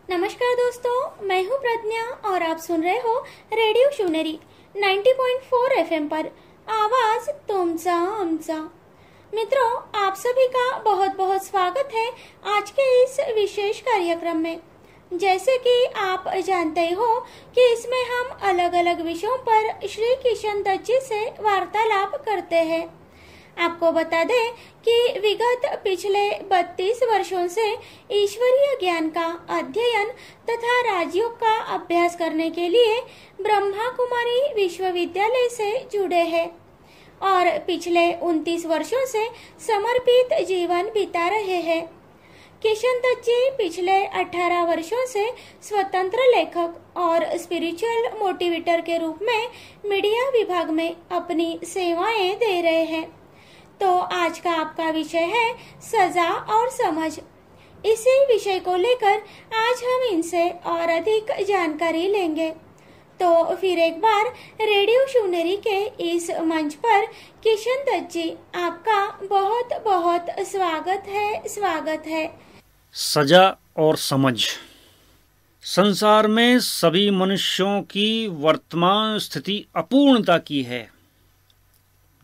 नमस्कार दोस्तों, मैं हूं प्रज्ञा और आप सुन रहे हो रेडिओ शिवनेरी 90.4 एफएम पर आवाज तुमचा आमचा। मित्रों, आप सभी का बहुत बहुत स्वागत है आज के इस विशेष कार्यक्रम में। जैसे कि आप जानते हो कि इसमें हम अलग अलग विषयों पर श्री किशन दत्त जी से वार्तालाप करते हैं। आपको बता दें कि विगत पिछले 32 वर्षों से ईश्वरीय ज्ञान का अध्ययन तथा राजयोग का अभ्यास करने के लिए ब्रह्मा कुमारी विश्वविद्यालय से जुड़े हैं और पिछले 29 वर्षों से समर्पित जीवन बिता रहे हैं। किशन दत्त जी पिछले 18 वर्षों से स्वतंत्र लेखक और स्पिरिचुअल मोटिवेटर के रूप में मीडिया विभाग में अपनी सेवाएं दे रहे हैं। तो आज का आपका विषय है सजा और समझ। इसी विषय को लेकर आज हम इनसे और अधिक जानकारी लेंगे। तो फिर एक बार रेडियो शिवनेरी के इस मंच पर किशन दत्त जी, आपका बहुत बहुत स्वागत है। सजा और समझ। संसार में सभी मनुष्यों की वर्तमान स्थिति अपूर्णता की है।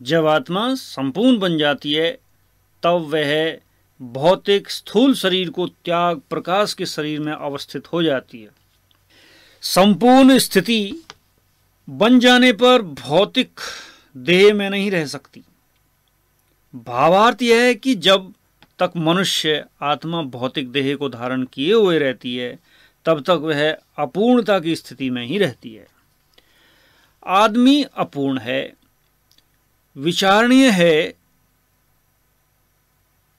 जब आत्मा संपूर्ण बन जाती है तब वह भौतिक स्थूल शरीर को त्याग प्रकाश के शरीर में अवस्थित हो जाती है। संपूर्ण स्थिति बन जाने पर भौतिक देह में नहीं रह सकती। भावार्थ यह है कि जब तक मनुष्य आत्मा भौतिक देह को धारण किए हुए रहती है तब तक वह अपूर्णता की स्थिति में ही रहती है। आदमी अपूर्ण है। विचारणीय है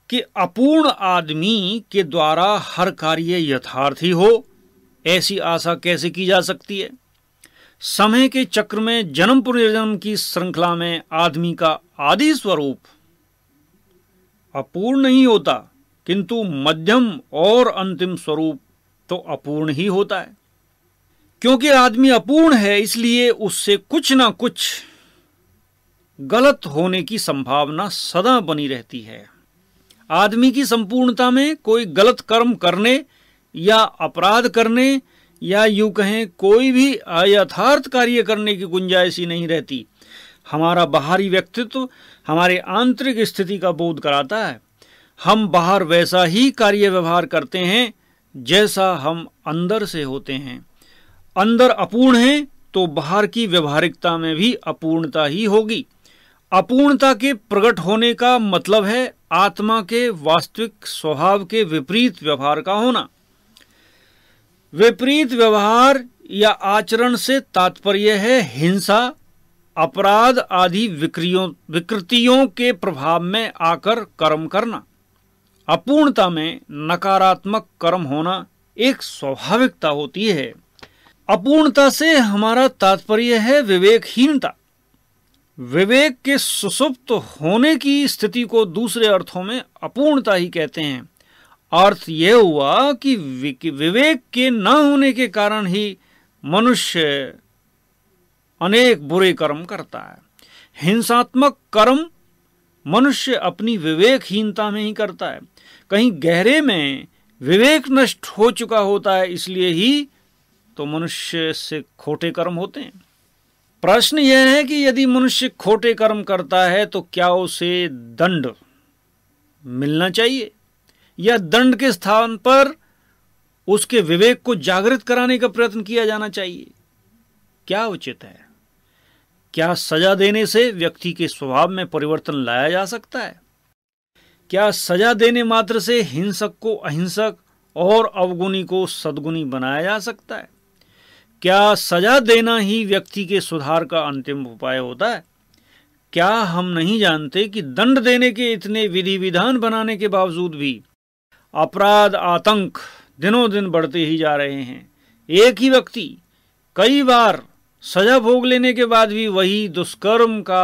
कि अपूर्ण आदमी के द्वारा हर कार्य यथार्थ ही हो, ऐसी आशा कैसे की जा सकती है। समय के चक्र में जन्म पुनर्जन्म की श्रृंखला में आदमी का आदि स्वरूप अपूर्ण नहीं होता, किंतु मध्यम और अंतिम स्वरूप तो अपूर्ण ही होता है। क्योंकि आदमी अपूर्ण है इसलिए उससे कुछ ना कुछ गलत होने की संभावना सदा बनी रहती है। आदमी की संपूर्णता में कोई गलत कर्म करने या अपराध करने या यूं कहें कोई भी अयथार्थ कार्य करने की गुंजाइश ही नहीं रहती। हमारा बाहरी व्यक्तित्व हमारे आंतरिक स्थिति का बोध कराता है। हम बाहर वैसा ही कार्य व्यवहार करते हैं जैसा हम अंदर से होते हैं। अंदर अपूर्ण है तो बाहर की व्यवहारिकता में भी अपूर्णता ही होगी। अपूर्णता के प्रकट होने का मतलब है आत्मा के वास्तविक स्वभाव के विपरीत व्यवहार का होना। विपरीत व्यवहार या आचरण से तात्पर्य है हिंसा, अपराध आदि विकृतियों के प्रभाव में आकर कर्म करना। अपूर्णता में नकारात्मक कर्म होना एक स्वाभाविकता होती है। अपूर्णता से हमारा तात्पर्य है विवेकहीनता। विवेक के सुसुप्त होने की स्थिति को दूसरे अर्थों में अपूर्णता ही कहते हैं। अर्थ यह हुआ कि विवेक के न होने के कारण ही मनुष्य अनेक बुरे कर्म करता है। हिंसात्मक कर्म मनुष्य अपनी विवेकहीनता में ही करता है। कहीं गहरे में विवेक नष्ट हो चुका होता है, इसलिए ही तो मनुष्य से खोटे कर्म होते हैं। प्रश्न यह है कि यदि मनुष्य खोटे कर्म करता है तो क्या उसे दंड मिलना चाहिए या दंड के स्थान पर उसके विवेक को जागृत कराने का प्रयत्न किया जाना चाहिए? क्या उचित है? क्या सजा देने से व्यक्ति के स्वभाव में परिवर्तन लाया जा सकता है? क्या सजा देने मात्र से हिंसक को अहिंसक और अवगुणी को सद्गुणी बनाया जा सकता है? क्या सजा देना ही व्यक्ति के सुधार का अंतिम उपाय होता है? क्या हम नहीं जानते कि दंड देने के इतने विधि विधान बनाने के बावजूद भी अपराध आतंक दिनों दिन बढ़ते ही जा रहे हैं। एक ही व्यक्ति कई बार सजा भोग लेने के बाद भी वही दुष्कर्म का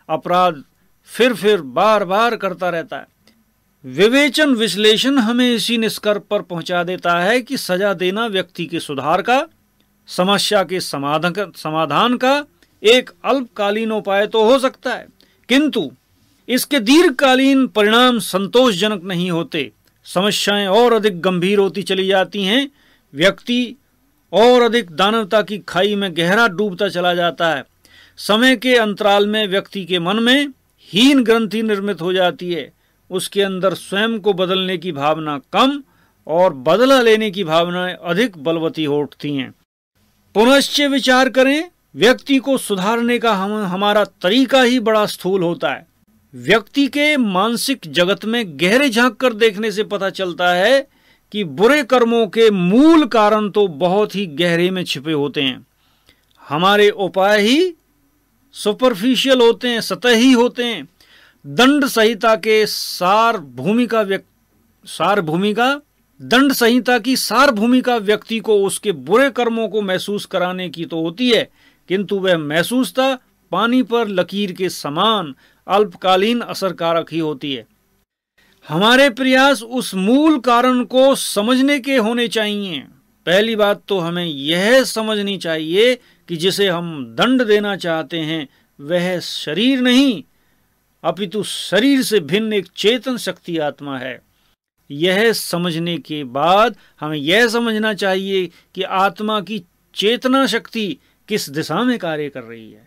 अपराध फिर बार बार करता रहता है। विवेचन विश्लेषण हमें इसी निष्कर्ष पर पहुंचा देता है कि सजा देना व्यक्ति के सुधार का, समस्या के समाधान का एक अल्पकालीन उपाय तो हो सकता है, किंतु इसके दीर्घकालीन परिणाम संतोषजनक नहीं होते। समस्याएं और अधिक गंभीर होती चली जाती हैं व्यक्ति और अधिक दानवता की खाई में गहरा डूबता चला जाता है। समय के अंतराल में व्यक्ति के मन में हीन ग्रंथि निर्मित हो जाती है। उसके अंदर स्वयं को बदलने की भावना कम और बदला लेने की भावनाएं अधिक बलवती हो उठती हैं। पुनश्च विचार करें, व्यक्ति को सुधारने का हमारा तरीका ही बड़ा स्थूल होता है। व्यक्ति के मानसिक जगत में गहरे झांक कर देखने से पता चलता है कि बुरे कर्मों के मूल कारण तो बहुत ही गहरे में छिपे होते हैं। हमारे उपाय ही सुपरफिशियल होते हैं, सतही होते हैं। दंड संहिता की सार भूमिका व्यक्ति को उसके बुरे कर्मों को महसूस कराने की तो होती है, किंतु वह महसूसता पानी पर लकीर के समान अल्पकालीन असरकारक ही होती है। हमारे प्रयास उस मूल कारण को समझने के होने चाहिए। पहली बात तो हमें यह समझनी चाहिए कि जिसे हम दंड देना चाहते हैं वह शरीर नहीं, अपितु शरीर से भिन्न एक चेतन शक्ति आत्मा है। यह समझने के बाद हमें यह समझना चाहिए कि आत्मा की चेतना शक्ति किस दिशा में कार्य कर रही है।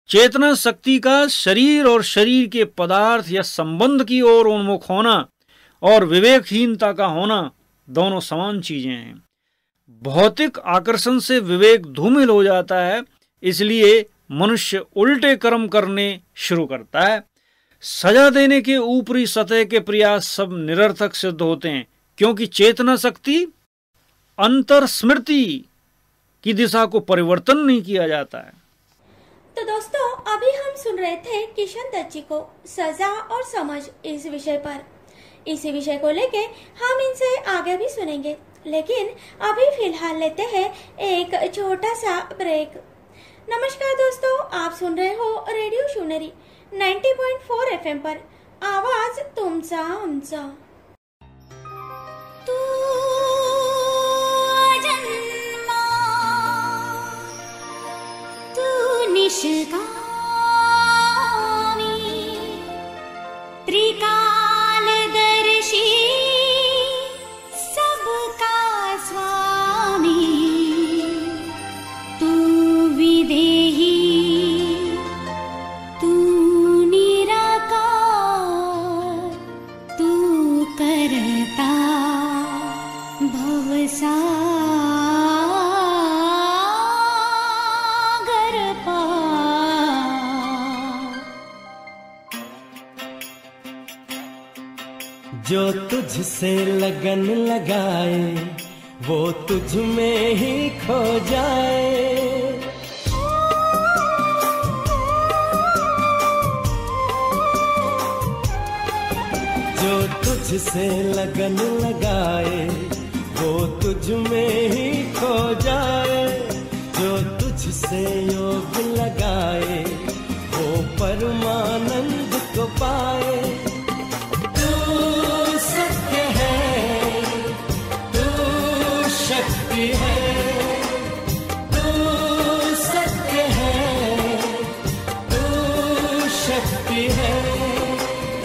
चेतना शक्ति का शरीर और शरीर के पदार्थ या संबंध की ओर उन्मुख होना और विवेकहीनता का होना दोनों समान चीजें हैं। भौतिक आकर्षण से विवेक धूमिल हो जाता है, इसलिए मनुष्य उल्टे कर्म करने शुरू करता है। सजा देने के ऊपरी सतह के प्रयास सब निरर्थक सिद्ध होते हैं, क्योंकि चेतना शक्ति अंतर स्मृति की दिशा को परिवर्तन नहीं किया जाता है। तो दोस्तों, अभी हम सुन रहे थे किशन दत्त जी को सजा और समझ इस विषय पर। इसी विषय को लेके हम इनसे आगे भी सुनेंगे, लेकिन अभी फिलहाल लेते हैं एक छोटा सा ब्रेक। नमस्कार दोस्तों, आप सुन रहे हो रेडियो शून्यरी 90.4 FM पर, आवाज तुमचा आमचा। तू जन्मा तू निष्कामी त्रिकालदर्शी सबका स्वामी, तू विदेही तू निराकार, तू करता भवसागर पार। जो तुझसे लगन लगाए वो तुझ में ही खो जाए। जो तुझसे लगन लगाए वो तुझ में ही खो जाए। जो तुझसे योग लगाए वो परमानंद को पाए। तू सत्य है, तू शक्ति है, तू सत्य है, तू शक्ति है।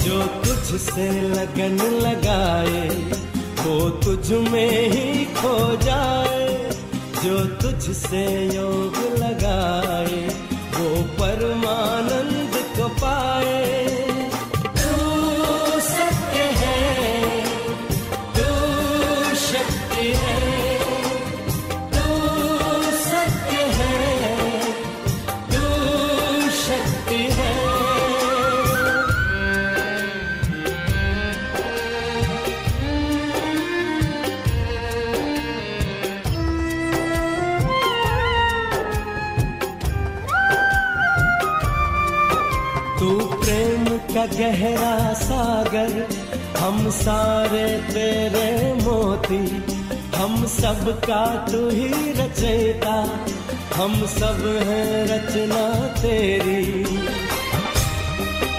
जो तुझसे लगन लगाए वो तुझ में ही खो जाए। जो तुझसे योग लगाए वो परमानंद को पाए। तू सत्य है, तू शक्ति है, तू सत्य है, तू शक्ति है। तू प्रेम का गहरा सागर, हम सारे तेरे मोती। हम सब का तू ही रचयिता, हम सब हैं रचना तेरी।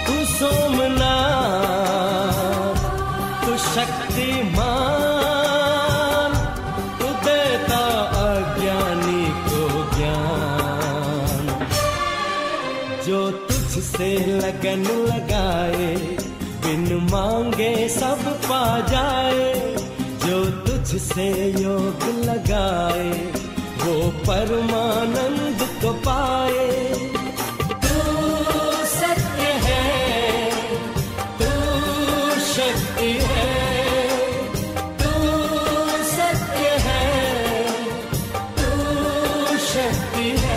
तू सोमनाथ, तू शक्तिमान, तू देता अज्ञानी को ज्ञान। जो तुझसे लगन लगाए बिन मांगे सब पा जाए। जो तुझसे योग लगा लगाए वो परमानंद को पाए। तू सत्य है, तू शक्ति है, तू सत्य है, तू शक्ति है।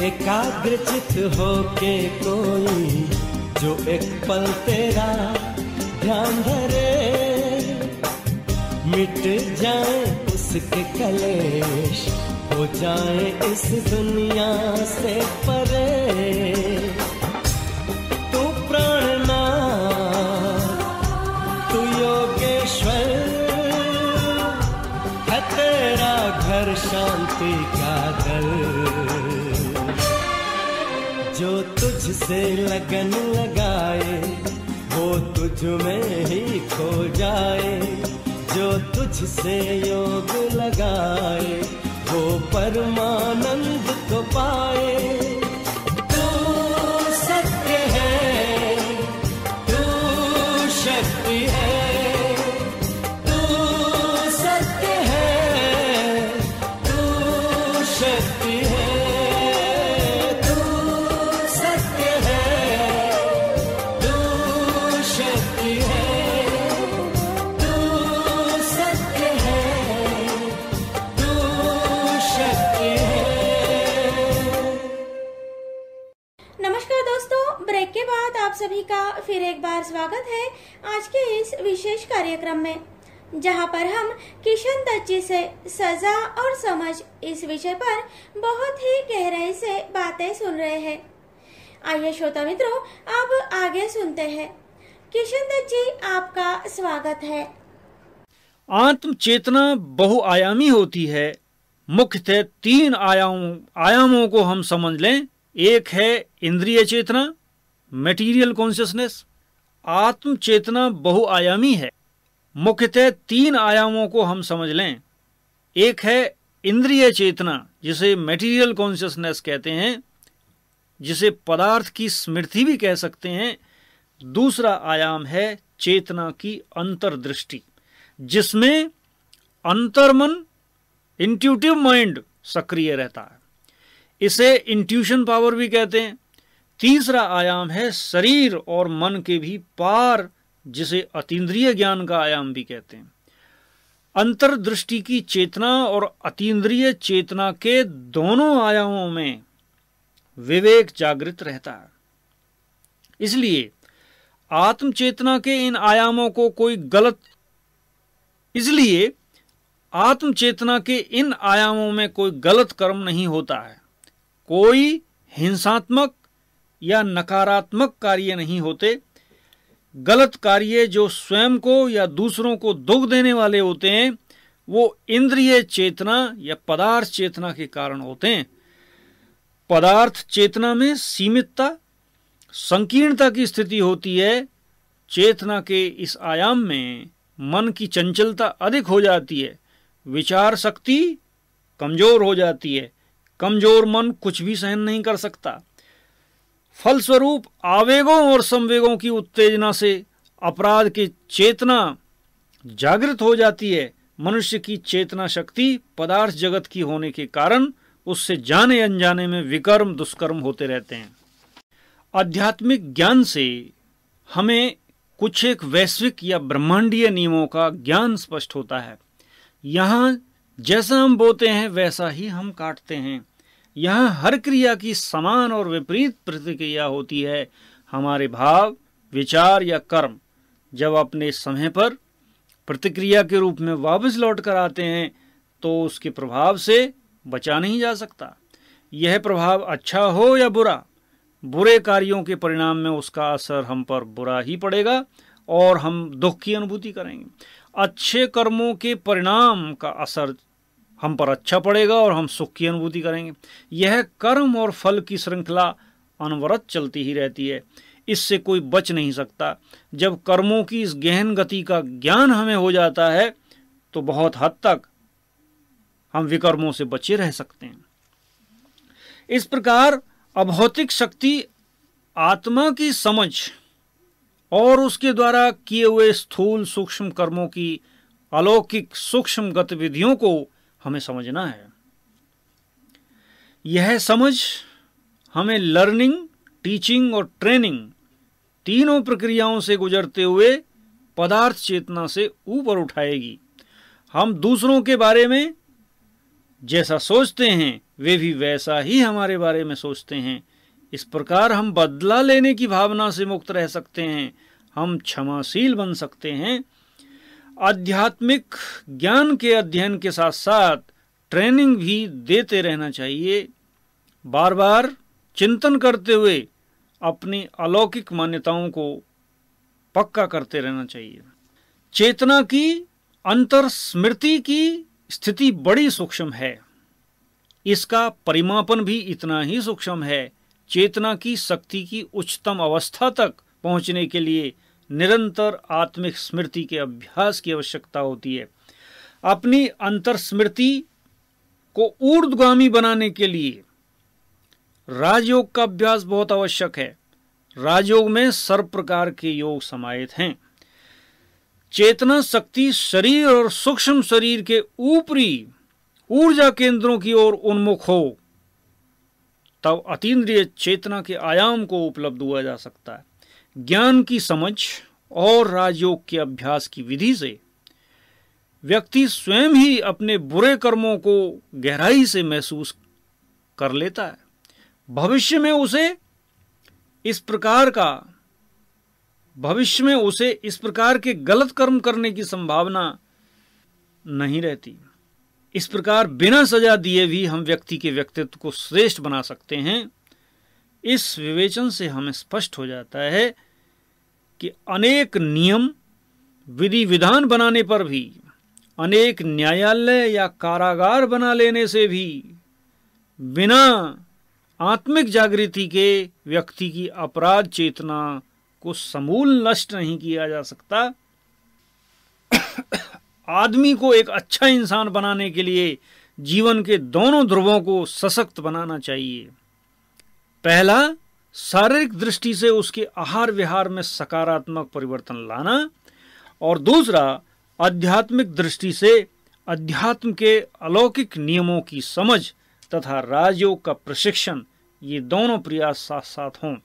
एकाग्रचित होके कोई जो एक पल तेरा ध्यान धरे, मिट जाए उसके कलेश, हो जाए इस दुनिया से परे। तू प्राणनाथ, तू योगेश्वर है, तेरा घर शांति का दर। जो तुझसे लगन लगाए वो तुझ में ही खो जाए। जो तुझसे योग लगाए वो परमानंद को पाए। तू सत्य है, तू शक्ति है, तू सत्य है, तू शक्ति है। ब्रेक के बाद आप सभी का फिर एक बार स्वागत है आज के इस विशेष कार्यक्रम में, जहां पर हम किशन दत्त जी से सजा और समझ इस विषय पर बहुत ही गहराई से बातें सुन रहे हैं। आइए श्रोता मित्रों, अब आगे सुनते हैं। किशन दत्त जी, आपका स्वागत है। आत्म चेतना बहुआयामी होती है। मुख्यतः 3 आयामों को हम समझ लें। एक है इंद्रिय चेतना, मटेरियल कॉन्शियसनेस। आत्म चेतना बहुआयामी है। मुख्यतः 3 आयामों को हम समझ लें। एक है इंद्रिय चेतना, जिसे मटेरियल कॉन्शियसनेस कहते हैं, जिसे पदार्थ की स्मृति भी कह सकते हैं। दूसरा आयाम है चेतना की अंतर्दृष्टि, जिसमें अंतर्मन, इंट्यूटिव माइंड सक्रिय रहता है। इसे इंट्यूशन पावर भी कहते हैं। तीसरा आयाम है शरीर और मन के भी पार, जिसे अतीन्द्रिय ज्ञान का आयाम भी कहते हैं। अंतर्दृष्टि की चेतना और अतीन्द्रिय चेतना के दोनों आयामों में विवेक जागृत रहता है। इसलिए आत्म चेतना के इन आयामों को कोई गलत आत्म चेतना के इन आयामों में कोई गलत कर्म नहीं होता है। कोई हिंसात्मक या नकारात्मक कार्य नहीं होते। गलत कार्य जो स्वयं को या दूसरों को दुख देने वाले होते हैं, वो इंद्रिय चेतना या पदार्थ चेतना के कारण होते हैं। पदार्थ चेतना में सीमितता, संकीर्णता की स्थिति होती है। चेतना के इस आयाम में मन की चंचलता अधिक हो जाती है, विचार शक्ति कमजोर हो जाती है। कमजोर मन कुछ भी सहन नहीं कर सकता। फलस्वरूप आवेगों और संवेगों की उत्तेजना से अपराध की चेतना जागृत हो जाती है। मनुष्य की चेतना शक्ति पदार्थ जगत की होने के कारण उससे जाने अनजाने में विकर्म दुष्कर्म होते रहते हैं। आध्यात्मिक ज्ञान से हमें कुछ एक वैश्विक या ब्रह्मांडीय नियमों का ज्ञान स्पष्ट होता है। यहाँ जैसा हम बोते हैं वैसा ही हम काटते हैं। यहाँ हर क्रिया की समान और विपरीत प्रतिक्रिया होती है। हमारे भाव, विचार या कर्म जब अपने समय पर प्रतिक्रिया के रूप में वापस लौट कर आते हैं तो उसके प्रभाव से बचा नहीं जा सकता। यह प्रभाव अच्छा हो या बुरा, बुरे कार्यों के परिणाम में उसका असर हम पर बुरा ही पड़ेगा और हम दुख की अनुभूति करेंगे। अच्छे कर्मों के परिणाम का असर हम पर अच्छा पड़ेगा और हम सुख की अनुभूति करेंगे। यह कर्म और फल की श्रृंखला अनवरत चलती ही रहती है। इससे कोई बच नहीं सकता। जब कर्मों की इस गहन गति का ज्ञान हमें हो जाता है तो बहुत हद तक हम विकर्मों से बचे रह सकते हैं। इस प्रकार अभौतिक शक्ति आत्मा की समझ और उसके द्वारा किए हुए स्थूल सूक्ष्म कर्मों की अलौकिक सूक्ष्म गतिविधियों को हमें समझना है। यह समझ हमें लर्निंग, टीचिंग और ट्रेनिंग तीनों प्रक्रियाओं से गुजरते हुए पदार्थ चेतना से ऊपर उठाएगी। हम दूसरों के बारे में जैसा सोचते हैं वे भी वैसा ही हमारे बारे में सोचते हैं। इस प्रकार हम बदला लेने की भावना से मुक्त रह सकते हैं। हम क्षमाशील बन सकते हैं। आध्यात्मिक ज्ञान के अध्ययन के साथ साथ ट्रेनिंग भी देते रहना चाहिए। बार बार चिंतन करते हुए अपनी अलौकिक मान्यताओं को पक्का करते रहना चाहिए। चेतना की अंतर स्मृति की स्थिति बड़ी सूक्ष्म है। इसका परिमापन भी इतना ही सूक्ष्म है। चेतना की शक्ति की उच्चतम अवस्था तक पहुंचने के लिए निरंतर आत्मिक स्मृति के अभ्यास की आवश्यकता होती है। अपनी अंतर स्मृति को ऊर्ध्वगामी बनाने के लिए राजयोग का अभ्यास बहुत आवश्यक है। राजयोग में सर्व प्रकार के योग समाहित हैं। चेतना शक्ति शरीर और सूक्ष्म शरीर के ऊपरी ऊर्जा केंद्रों की ओर उन्मुख हो तब अतीन्द्रिय चेतना के आयाम को उपलब्ध हुआ जा सकता है। ज्ञान की समझ और राजयोग के अभ्यास की विधि से व्यक्ति स्वयं ही अपने बुरे कर्मों को गहराई से महसूस कर लेता है। भविष्य में उसे इस प्रकार के गलत कर्म करने की संभावना नहीं रहती। इस प्रकार बिना सजा दिए भी हम व्यक्ति के व्यक्तित्व को श्रेष्ठ बना सकते हैं। इस विवेचन से हमें स्पष्ट हो जाता है कि अनेक नियम विधि विधान बनाने पर भी, अनेक न्यायालय या कारागार बना लेने से भी बिना आत्मिक जागृति के व्यक्ति की अपराध चेतना को समूल नष्ट नहीं किया जा सकता। आदमी को एक अच्छा इंसान बनाने के लिए जीवन के दोनों ध्रुवों को सशक्त बनाना चाहिए। पहला, शारीरिक दृष्टि से उसके आहार विहार में सकारात्मक परिवर्तन लाना, और दूसरा, आध्यात्मिक दृष्टि से अध्यात्म के अलौकिक नियमों की समझ तथा राजयोग का प्रशिक्षण। ये दोनों प्रयास साथ साथ हों।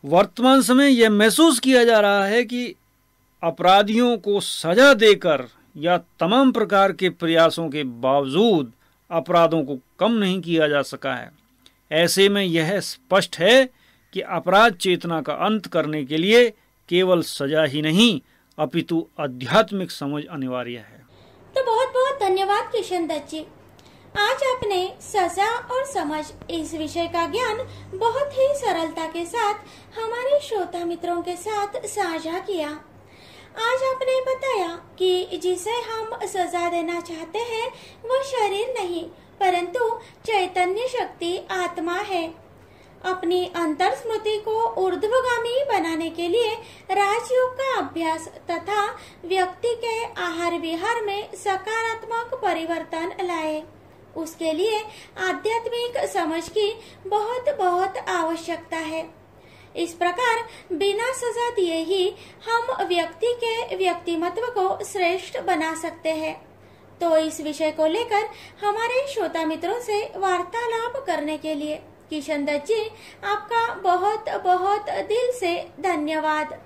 वर्तमान समय यह महसूस किया जा रहा है कि अपराधियों को सजा देकर या तमाम प्रकार के प्रयासों के बावजूद अपराधों को कम नहीं किया जा सका है। ऐसे में यह स्पष्ट है कि अपराध चेतना का अंत करने के लिए केवल सजा ही नहीं अपितु आध्यात्मिक समझ अनिवार्य है। तो बहुत बहुत धन्यवाद किशन दत्त जी। आज आपने सजा और समझ इस विषय का ज्ञान बहुत ही सरलता के साथ हमारे श्रोता मित्रों के साथ साझा किया। आज आपने बताया कि जिसे हम सजा देना चाहते हैं वह शरीर नहीं परंतु चैतन्य शक्ति आत्मा है। अपनी अंतर स्मृति को ऊर्ध्वगामी बनाने के लिए राजयोग का अभ्यास तथा व्यक्ति के आहार विहार में सकारात्मक परिवर्तन लाए, उसके लिए आध्यात्मिक समझ की बहुत बहुत आवश्यकता है। इस प्रकार बिना सजा दिए ही हम व्यक्ति के व्यक्तिमत्व को श्रेष्ठ बना सकते हैं। तो इस विषय को लेकर हमारे श्रोता मित्रों से वार्तालाप करने के लिए किशन दत्त जी आपका बहुत बहुत दिल से धन्यवाद।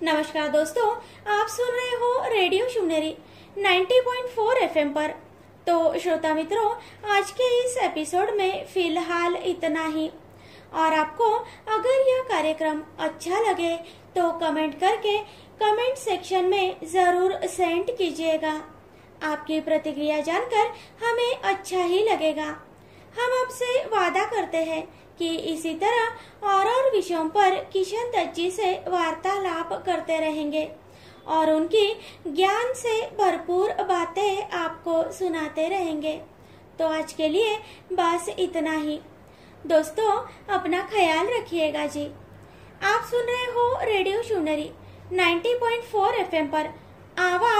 नमस्कार दोस्तों, आप सुन रहे हो रेडियो शिवनेरी 90.4 FM पर। तो श्रोता मित्रों, आज के इस एपिसोड में फिलहाल इतना ही। और आपको अगर यह कार्यक्रम अच्छा लगे तो कमेंट करके कमेंट सेक्शन में जरूर सेंड कीजिएगा। आपकी प्रतिक्रिया जानकर हमें अच्छा ही लगेगा। हम आपसे वादा करते हैं कि इसी तरह और विषयों पर किशन दत्त जी से वार्तालाप करते रहेंगे और उनकी ज्ञान से भरपूर बातें आपको सुनाते रहेंगे। तो आज के लिए बस इतना ही। दोस्तों, अपना ख्याल रखिएगा जी। आप सुन रहे हो रेडियो शिवनेरी 90.4 FM पर आवाज